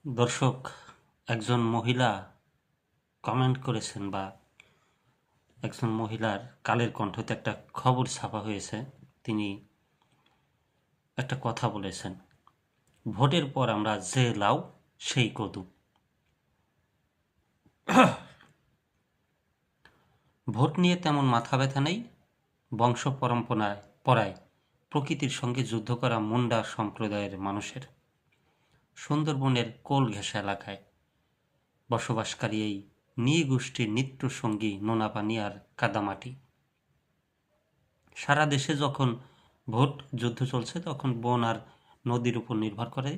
দর্শক, একজন মহিলা কমেন্ট করেছেন বা একজন মহিলার কালের কণ্ঠতে একটা খবর ছাপা হয়েছে। তিনি একটা কথা বলেছেন, ভোটের পর আমরা যে লাউ সেই কদু। ভোট নিয়ে তেমন মাথা ব্যথা নেই। বংশ পরায় প্রকৃতির সঙ্গে যুদ্ধ করা মুন্ডা সম্প্রদায়ের মানুষের। সুন্দরবনের কোল ঘেঁষা এলাকায় বসবাসকারী এই নৃগোষ্ঠীর নিত্যসঙ্গী নোনা পানি আর কাদামাটি। সারা দেশে যখন ভোট যুদ্ধ চলছে তখন বন আর নদীর উপর নির্ভর করে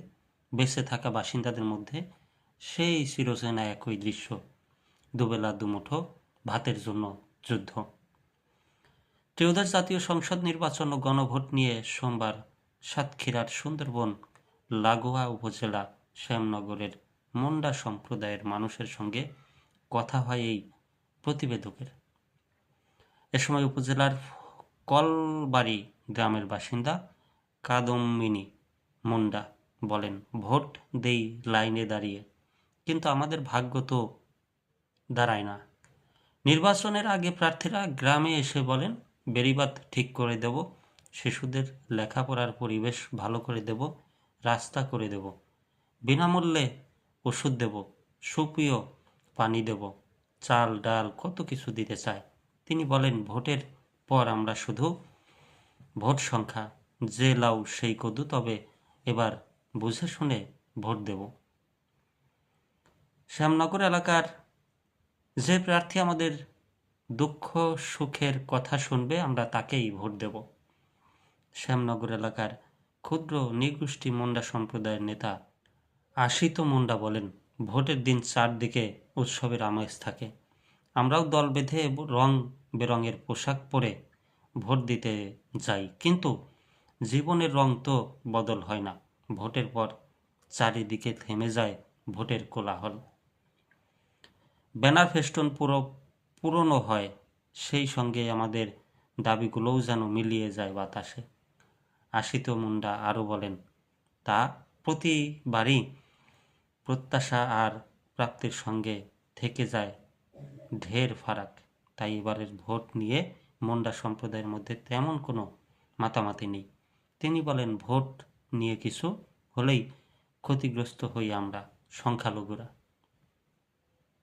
বেঁচে থাকা বাসিন্দাদের মধ্যে সেই চিরচেনা একই দৃশ্য, দুবেলা দুমুঠো ভাতের জন্য যুদ্ধ। ত্রয়োদশ জাতীয় সংসদ নির্বাচন ও গণভোট নিয়ে সোমবার সাতক্ষীরার সুন্দরবন লাগোয়া উপজেলা শ্যামনগরের মুন্ডা সম্প্রদায়ের মানুষের সঙ্গে কথা হয় এই প্রতিবেদকের। এ সময় উপজেলার কলবাড়ি গ্রামের বাসিন্দা কাদম্বিনী মুন্ডা বলেন, ভোট দেই লাইনে দাঁড়িয়ে, কিন্তু আমাদের ভাগ্য তো দাঁড়ায় না। নির্বাচনের আগে প্রার্থীরা গ্রামে এসে বলেন, বেড়িবাঁধ ঠিক করে দেব, শিশুদের লেখাপড়ার পরিবেশ ভালো করে দেব, রাস্তা করে দেব, বিনামূল্যে ওষুধ দেব, সুপেয় পানি দেব, চাল ডাল কত কিছু দিতে চায়। তিনি বলেন, ভোটের পর আমরা শুধু ভোট সংখ্যা, যে লাউ সেই কদু, তবে এবার বুঝে শুনে ভোট দেব। শ্যামনগর এলাকার যে প্রার্থী আমাদের দুঃখ সুখের কথা শুনবে আমরা তাকেই ভোট দেব। শ্যামনগর এলাকার ক্ষুদ্র নৃগোষ্ঠী মুন্ডা সম্প্রদায়ের নেতা আশিত মুন্ডা বলেন, ভোটের দিন চারদিকে উৎসবের আমেজ থাকে। আমরাও দল বেঁধে রং বেরঙের পোশাক পরে ভোট দিতে যাই, কিন্তু জীবনের রং তো বদল হয় না। ভোটের পর চারিদিকে থেমে যায় ভোটের কোলাহল। ব্যানার ফেস্টুন পুরনো হয়, সেই সঙ্গে আমাদের দাবিগুলোও যেন মিলিয়ে যায় বাতাসে। আশিত মুন্ডা আরও বলেন, তা প্রতিবারই প্রত্যাশা আর প্রাপ্তির সঙ্গে থেকে যায় ঢের ফারাক। তাই এবারের ভোট নিয়ে মুন্ডা সম্প্রদায়ের মধ্যে তেমন কোনো মাতামাতি নেই। তিনি বলেন, ভোট নিয়ে কিছু হলেই ক্ষতিগ্রস্ত হই আমরা সংখ্যালঘুরা।